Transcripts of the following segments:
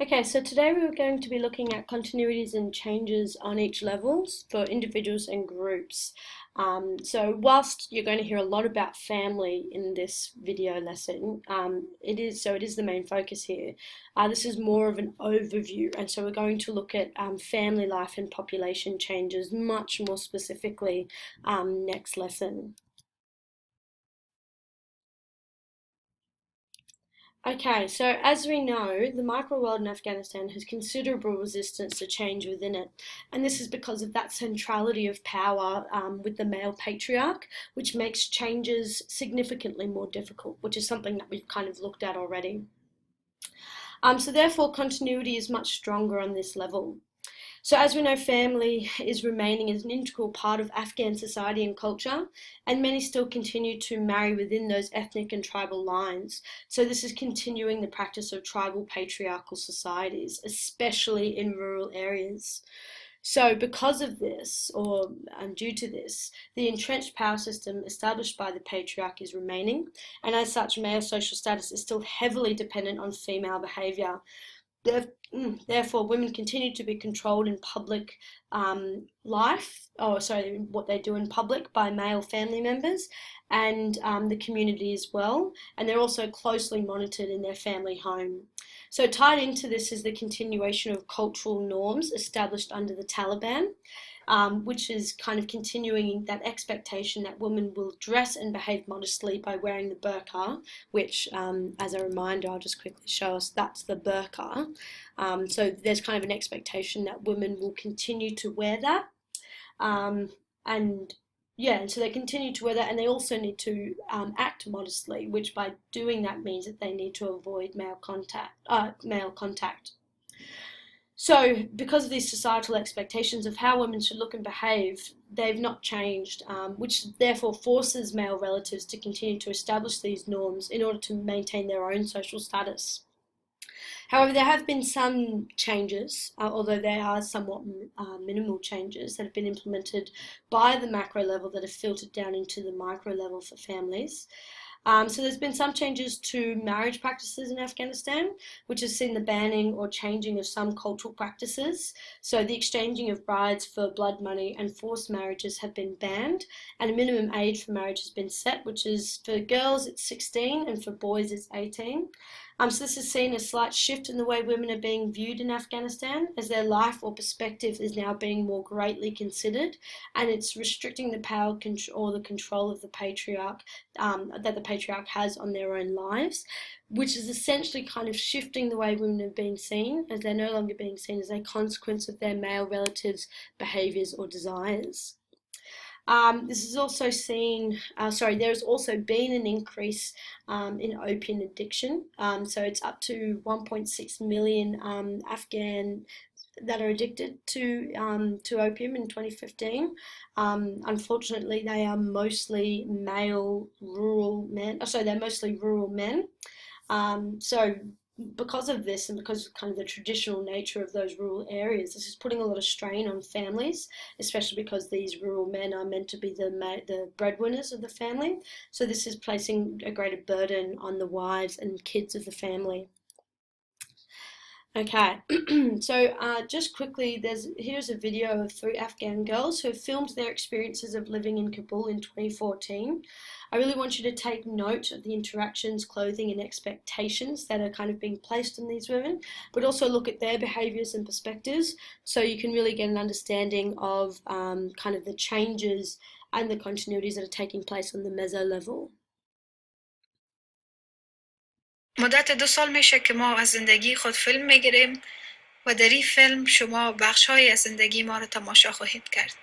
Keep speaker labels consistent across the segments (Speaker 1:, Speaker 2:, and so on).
Speaker 1: Okay, so today we are going to be looking at continuities and changes on each levels for individuals and groups. So whilst you're going to hear a lot about family in this video lesson, it is the main focus here. This is more of an overview, and so we're going to look at family life and population changes much more specifically next lesson. Okay, so as we know, the micro-world in Afghanistan has considerable resistance to change within it. And this is because of that centrality of power with the male patriarch, which makes changes significantly more difficult, which is something that we've kind of looked at already. So therefore, continuity is much stronger on this level. So as we know, family is remaining as an integral part of Afghan society and culture, and many still continue to marry within those ethnic and tribal lines. So this is continuing the practice of tribal patriarchal societies, especially in rural areas. So because of this, or due to this, the entrenched power system established by the patriarch is remaining, and as such, male social status is still heavily dependent on female behaviour. Therefore, women continue to be controlled in public life, what they do in public by male family members and the community as well. And they're also closely monitored in their family home. So tied into this is the continuation of cultural norms established under the Taliban, which is kind of continuing that expectation that women will dress and behave modestly by wearing the burqa, which, as a reminder, I'll just quickly show us, that's the burqa. So there's kind of an expectation that women will continue to wear that. And so they continue to wear that, and they also need to act modestly, which by doing that means that they need to avoid male contact. So, because of these societal expectations of how women should look and behave, they've not changed, which therefore forces male relatives to continue to establish these norms in order to maintain their own social status. However, there have been some changes, although they are somewhat minimal changes that have been implemented by the macro level that have filtered down into the micro level for families. So there's been some changes to marriage practices in Afghanistan, which has seen the banning or changing of some cultural practices. So the exchanging of brides for blood money and forced marriages have been banned, and a minimum age for marriage has been set, which is for girls it's 16 and for boys it's 18. So this has seen a slight shift in the way women are being viewed in Afghanistan, as their life or perspective is now being more greatly considered, and it's restricting the power or the control of the patriarch that the patriarch has on their own lives, which is essentially kind of shifting the way women are being seen, as they're no longer being seen as a consequence of their male relatives' behaviours or desires. This is also there's also been an increase in opium addiction. So it's up to 1.6 million Afghan that are addicted to opium in 2015. Unfortunately, they are mostly male rural men. They're mostly rural men. So because of this and because of kind of the traditional nature of those rural areas, this is putting a lot of strain on families, especially because these rural men are meant to be the breadwinners of the family. So this is placing a greater burden on the wives and kids of the family. Okay, so just quickly, here's a video of 3 Afghan girls who have filmed their experiences of living in Kabul in 2014. I really want you to take note of the interactions, clothing and expectations that are kind of being placed on these women, but also look at their behaviours and perspectives so you can really get an understanding of kind of the changes and the continuities that are taking place on the meso level.
Speaker 2: مدت 2 سال میشه که ما از زندگی خود فیلم میگیریم و در این فیلم شما بخش‌هایی از زندگی ما رو تماشا خواهید کرد.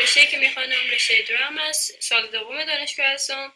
Speaker 1: رشته که میخوانم رشته درام است. سال دوم دانشگاه هستم.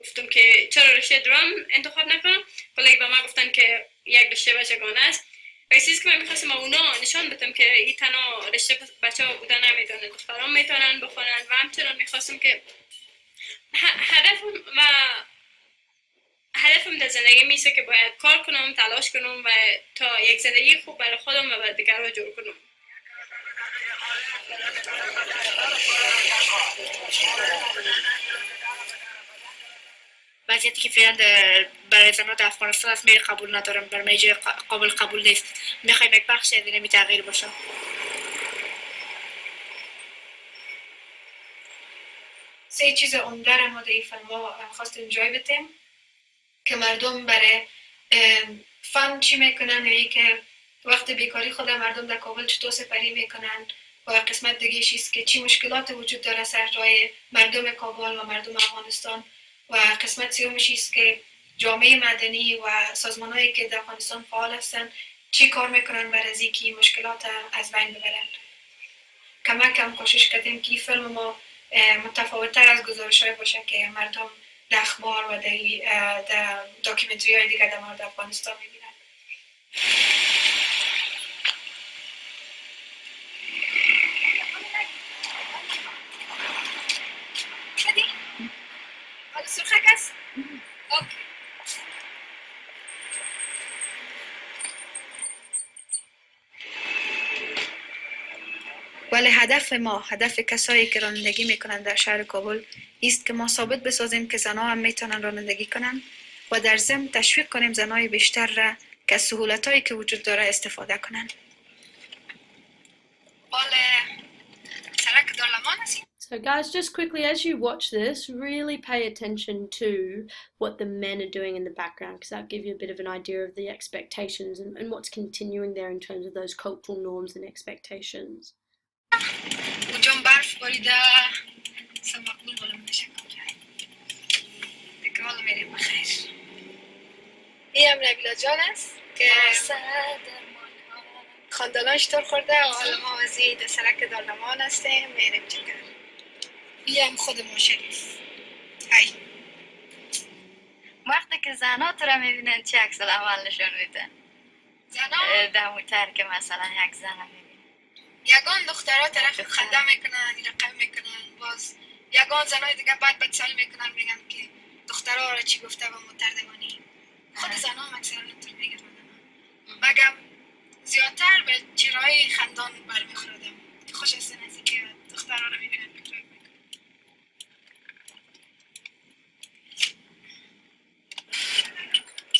Speaker 1: گفتم که چرا رشته درام انتخاب نکنم، ولی به من گفتن که یک رشته بچگانه است
Speaker 3: و چیزی که من میخواستم اونا نشان بدم که این تنها رشته بچه ها بودن نمیتونن، دختران میتونن بخونن و همچنان میخواستم که هدفم در زندگی میشه که باید کار کنم، تلاش کنم و تا یک زندگی خوب برای خودم و برای دیگران جور کنم.
Speaker 2: وضعیتی که فعلا برای زنان در افغانستان است، میل قبول ندارم، برای جای قابل قبول نیست. میخوایم یک بخش از این تغییر باشه. سه چیز عمده را ما در این فیلم خواستیم جای بدیم که مردم برای فن چی میکنن، یا که وقت بیکاری خود مردم در کابل چطور سپری میکنن، و قسمت دیگه چیست که چی مشکلات وجود داره سر جای مردم کابل و مردم افغانستان، و قسمت سومش است که جامعه مدنی و سازمانهایی که در افغانستان فعال هستن چی کار میکنن برای از اینکه مشکلات از بین ببرن. کم کوشش کردیم که این فیلم ما متفاوت‌تر از گزارش‌های باشه که مردم در اخبار و در داکیومنتری‌های دیگه در مورد افغانستان می‌بینن. شدی؟ حالا سرخک است؟ اوکی. ولی هدف کسایی که رانندگی میکنن در شهر کابل است که ما ثابت بسازیم که زنها هم میتونن رانندگی کنن و در ضمن تشویق کنیم زنهای بیشتر را که از سهولتایی که وجود داره استفاده کنن.
Speaker 1: So guys, just quickly, as you watch this, really pay attention to what the men are doing in the background, because that'll give you a bit of an idea of the expectations and what's continuing there in terms of those cultural norms and expectations.
Speaker 2: اونجا برف باریده سمقبول بالا میشه دیگه حالا میریم بخیر. این هم نبیلا جان است که خانداناش تر خورده و حالا ما وزی در سرک دارلمان هستیم میریم چکر. این هم خود ما شریف. های
Speaker 4: وقتی که زنها تو را میبینن چه عکس العمل نشون میدن؟
Speaker 2: زنها
Speaker 4: دموتر که مثلا یک زن را میبینن
Speaker 2: یگان دخترها طرف خنده میکنن، رقم میکنن، باز یگان زنهای دیگه بعد سال میکنن میگن که دخترها را چی گفته و متردمانی. خود زنها هم اکثرا اینطور میگن مگم زیادتر به چهره‌های خندان برمیخوردم که خوش هستن از اینکه دخترها را میبینن.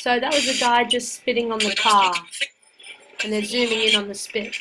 Speaker 1: So that was a guy just spitting on the car, and they're zooming in on the spit.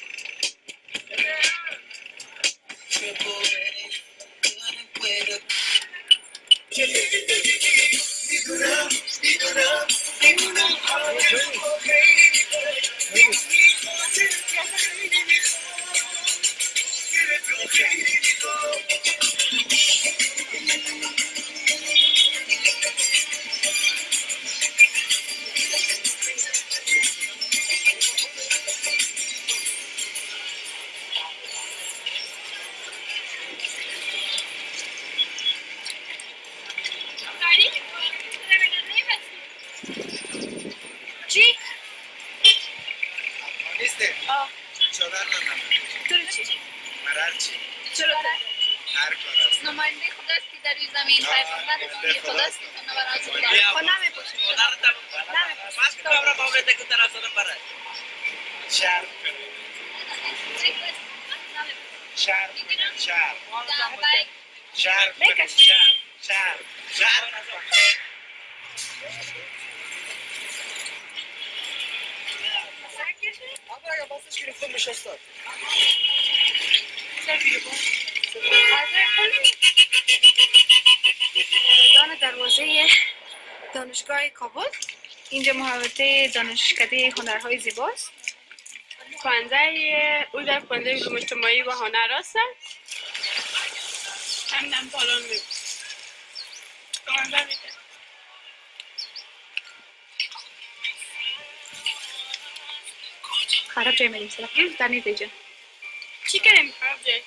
Speaker 4: نماینده خداست که در این زمین پیغمبر خداست که نوراز الله خود نمیپوشید
Speaker 2: دان دروازه دانشگاه کابل. اینجا محوطه دانشکده هنرهای زیباست.
Speaker 3: او در خواننده علوم اجتماعی و هنر هستن. همینم بالان میگم.
Speaker 2: خراب جای میریم سلام در نیز ایجا
Speaker 3: چی کنیم خراب جای؟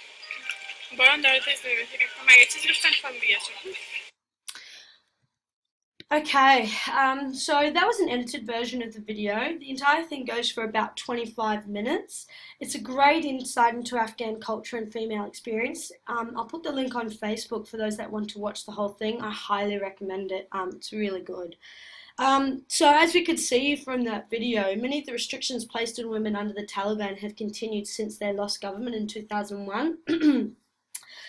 Speaker 3: باران داره تیز نمیشه که مگه چیزی رو خواهیم بیاشم.
Speaker 1: Okay, so that was an edited version of the video. The entire thing goes for about 25 minutes. It's a great insight into Afghan culture and female experience. I'll put the link on Facebook for those that want to watch the whole thing. I highly recommend it. It's really good. So as we could see from that video, many of the restrictions placed on women under the Taliban have continued since they lost government in 2001.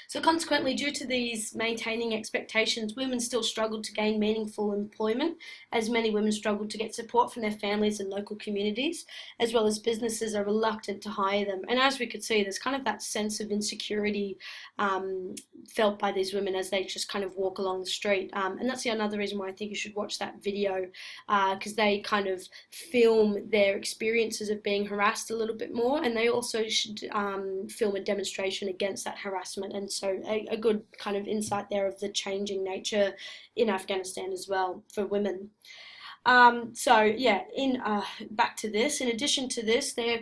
Speaker 1: So consequently, due to these maintaining expectations, women still struggle to gain meaningful employment, as many women struggle to get support from their families and local communities, as well as businesses are reluctant to hire them. And as we could see, there's kind of that sense of insecurity felt by these women as they just kind of walk along the street. And that's another reason why I think you should watch that video, because they kind of film their experiences of being harassed a little bit more, and they also should film a demonstration against that harassment. And so a good kind of insight there of the changing nature in Afghanistan as well for women. So yeah, back to this. In addition to this, a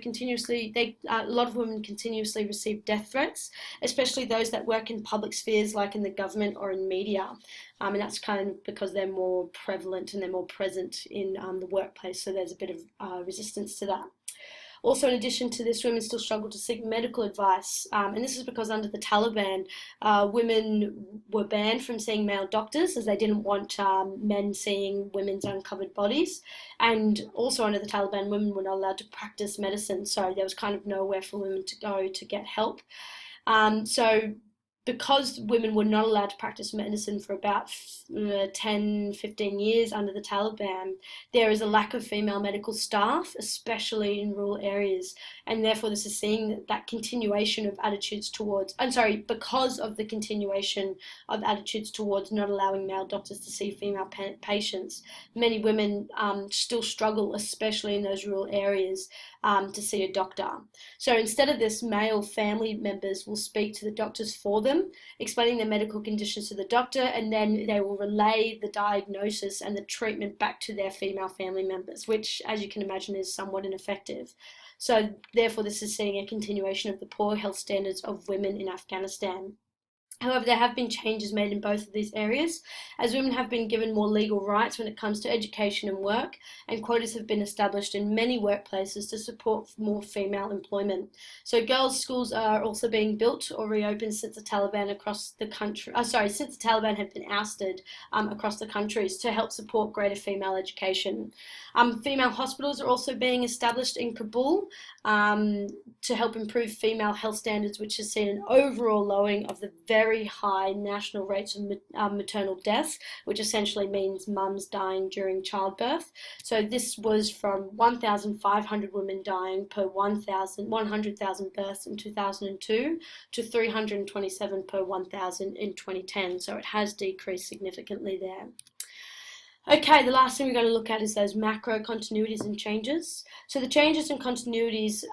Speaker 1: lot of women continuously receive death threats, especially those that work in public spheres like in the government or in media. And that's kind of because they're more prevalent and they're more present in the workplace. So there's a bit of resistance to that. Also, in addition to this, women still struggle to seek medical advice, and this is because under the Taliban, women were banned from seeing male doctors as they didn't want men seeing women's uncovered bodies, and also under the Taliban, women were not allowed to practice medicine, so there was kind of nowhere for women to go to get help. So because women were not allowed to practice medicine for about 10, 15 years under the Taliban, there is a lack of female medical staff, especially in rural areas. And therefore, this is seeing that continuation of attitudes towards, because of the continuation of attitudes towards not allowing male doctors to see female patients, many women still struggle, especially in those rural areas, to see a doctor. So instead of this, male family members will speak to the doctors for them, explaining their medical conditions to the doctor, and then they will relay the diagnosis and the treatment back to their female family members, which, as you can imagine, is somewhat ineffective. So therefore, this is seeing a continuation of the poor health standards of women in Afghanistan. However, there have been changes made in both of these areas, as women have been given more legal rights when it comes to education and work, and quotas have been established in many workplaces to support more female employment. So girls' schools are also being built or reopened since the Taliban since the Taliban have been ousted across the countries to help support greater female education. Female hospitals are also being established in Kabul to help improve female health standards, which has seen an overall lowering of the very high national rates of maternal deaths, which essentially means mums dying during childbirth. So this was from 1,500 women dying per 100,000 births in 2002 to 327 per 1,000 in 2010. So it has decreased significantly there. Okay, the last thing we're going to look at is those macro continuities and changes. So the changes and continuities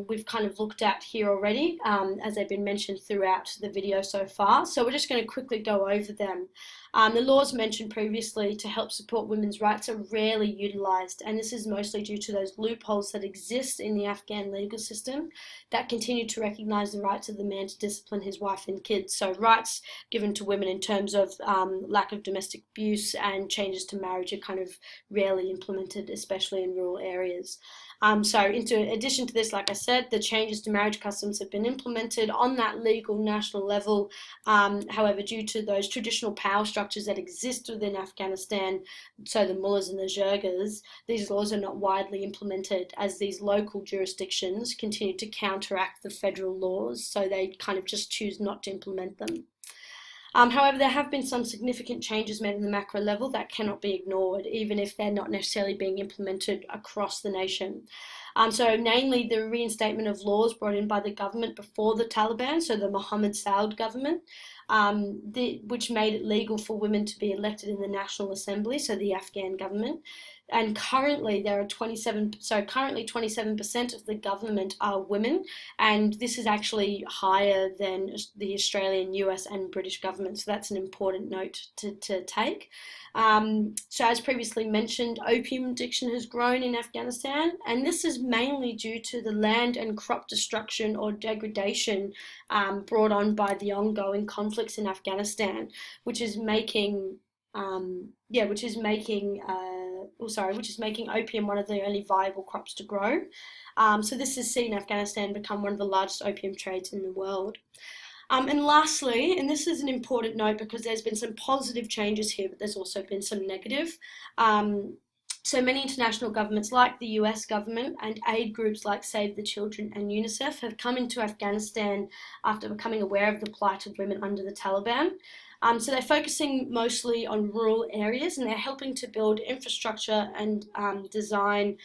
Speaker 1: we've kind of looked at here already, as they've been mentioned throughout the video so far. So we're just going to quickly go over them. The laws mentioned previously to help support women's rights are rarely utilised, and this is mostly due to those loopholes that exist in the Afghan legal system that continue to recognise the rights of the man to discipline his wife and kids. So rights given to women in terms of lack of domestic abuse and changes to marriage are kind of rarely implemented, especially in rural areas. So in addition to this, like I said, the changes to marriage customs have been implemented on that legal national level. However, due to those traditional power structures that exist within Afghanistan, so the mullahs and the zhergas, these laws are not widely implemented as these local jurisdictions continue to counteract the federal laws, so they kind of just choose not to implement them. However, there have been some significant changes made in the macro level that cannot be ignored, even if they're not necessarily being implemented across the nation. So namely the reinstatement of laws brought in by the government before the Taliban, so the Mohammed Saud government, which made it legal for women to be elected in the National Assembly, so the Afghan government. And currently there are 27% of the government are women, and this is actually higher than the Australian, US and British government, so that's an important note to take. So as previously mentioned, opium addiction has grown in Afghanistan, and this is mainly due to the land and crop destruction or degradation brought on by the ongoing conflicts in Afghanistan, which is making which is making opium one of the only viable crops to grow. So this has seen Afghanistan become one of the largest opium trades in the world. And lastly, and this is an important note because there's been some positive changes here, but there's also been some negative. So many international governments like the US government and aid groups like Save the Children and UNICEF have come into Afghanistan after becoming aware of the plight of women under the Taliban. So they're focusing mostly on rural areas, and they're helping to build infrastructure and design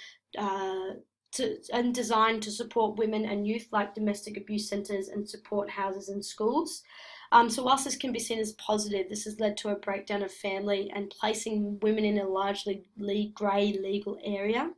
Speaker 1: to support women and youth, like domestic abuse centres and support houses and schools. So whilst this can be seen as positive, this has led to a breakdown of family and placing women in a largely grey legal area,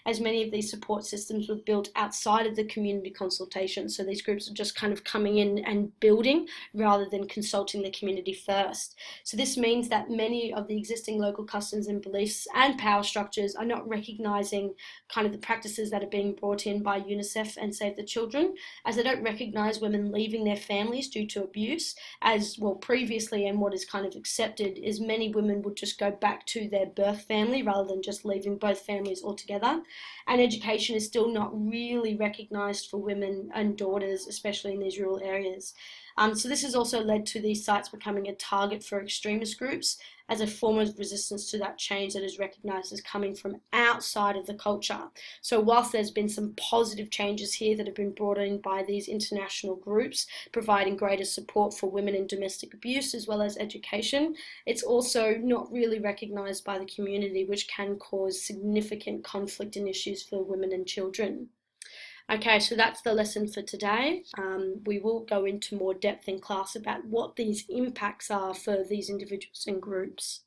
Speaker 1: as many of these support systems were built outside of the community consultation. So these groups are just kind of coming in and building rather than consulting the community first. So this means that many of the existing local customs and beliefs and power structures are not recognising kind of the practices that are being brought in by UNICEF and Save the Children, as they don't recognise women leaving their families due to abuse, as well previously, and what is kind of accepted is many women would just go back to their birth family rather than just leaving both families altogether. And education is still not really recognised for women and daughters, especially in these rural areas. So this has also led to these sites becoming a target for extremist groups as a form of resistance to that change that is recognised as coming from outside of the culture. So whilst there's been some positive changes here that have been brought in by these international groups, providing greater support for women in domestic abuse as well as education, it's also not really recognised by the community, which can cause significant conflict and issues for women and children. Okay, so that's the lesson for today. We will go into more depth in class about what these impacts are for these individuals and groups.